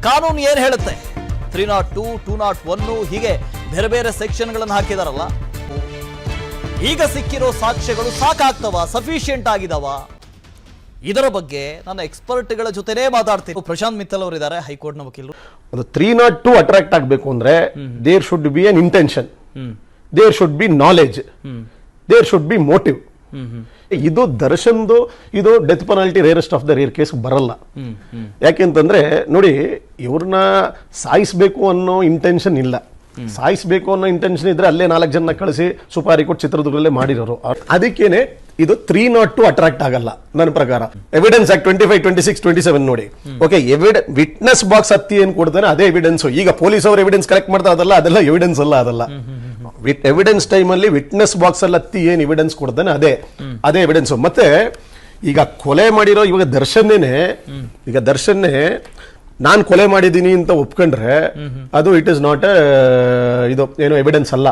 ಕಾನೂನು ಏನ್ ಹೇಳುತ್ತೆ? 302, 201 ಹೀಗೆ ಬೇರೆ ಬೇರೆ ಸೆಕ್ಷನ್ಗಳನ್ನು ಹಾಕಿದಾರಲ್ಲ. ಈಗ ಸಿಕ್ಕಿರೋ ಸಾಕ್ಷ್ಯಗಳು ಸಾಕಾಗ್ತವ, ಸಫಿಶಿಯಂಟ್ ಆಗಿದಾವ? ಇದರ ಬಗ್ಗೆ ನನ್ನ ಎಕ್ಸ್ಪರ್ಟ್ಗಳ ಜೊತೆನೇ ಮಾತಾಡ್ತೀನಿ. ಪ್ರಶಾಂತ್ ಮಿತ್ತಲ್ ಅವರು ಇದ್ದಾರೆ, ಹೈಕೋರ್ಟ್ನ ವಕೀಲರು. 302 ಅಟ್ರಾಕ್ಟ್ ಆಗಬೇಕು ಅಂದ್ರೆ there should be an intention, there should be knowledge, there should be motive. ಇದು ದರ್ಶನ್ದು ಇದು death penalty rarest of the rare case ಬರಲ್ಲ. ಯಾಕೆಂತಂದ್ರೆ ನೋಡಿ, ಇವ್ರನ್ನ ಸಾಯಿಸಬೇಕು ಅನ್ನೋ ಇಂಟೆನ್ಷನ್ ಇಲ್ಲ. ಸಾಯಿಸಬೇಕು ಅನ್ನೋ ಇಂಟೆನ್ಷನ್ ಇದ್ರೆ ಅಲ್ಲೇ 4 ಜನ ಕಳಿಸಿ ಸುಪಾರಿ ಕೊಟ್ಟು ಚಿತ್ರದುರ್ಗದಲ್ಲೇ ಮಾಡಿರೋರು. ಅದಕ್ಕೇನೆ ಇದು 302 ಅಟ್ರಾಕ್ಟ್ ಆಗಲ್ಲ ನನ್ನ ಪ್ರಕಾರ. ಎವಿಡೆನ್ಸ್ ಆಕ್ಟ್ 25, 26, 27 ನೋಡಿ. ಓಕೆ, ವಿಟ್ನೆಸ್ ಬಾಕ್ಸ್ ಹತ್ತಿ ಏನ್ ಕೊಡ್ತಾನೆ ಅದೇ ಎವಿಡೆನ್ಸ್. ಈಗ ಪೊಲೀಸ್ ಅವರು ಎವಿಡೆನ್ಸ್ ಕಲೆಕ್ಟ್ ಮಾಡ್ತಾ ಅದೆಲ್ಲ ಎವಿಡೆನ್ಸ್ ಅಲ್ಲ. ಅದಲ್ಲ ಎವಿಡೆನ್ಸ್ ಟೈಮ್ ಅಲ್ಲಿ ವಿಟ್ನೆಸ್ ಬಾಕ್ಸ್ ಅಲ್ಲಿ ಹತ್ತಿ ಏನ್ ಎವಿಡೆನ್ಸ್ ಕೊಡ್ತಾನೆ ಅದೇ ಎವಿಡೆನ್ಸ್. ಮತ್ತೆ ಈಗ ಕೊಲೆ ಮಾಡಿರೋ ಇವಾಗ ದರ್ಶನ್ನೇ ನಾನು ಕೊಲೆ ಮಾಡಿದ್ದೀನಿ ಅಂತ ಒಪ್ಕೊಂಡ್ರೆ ಅದು ಇಟ್ ಇಸ್ ನಾಟ್ ಇದು ಏನು ಎವಿಡೆನ್ಸ್ ಅಲ್ಲ.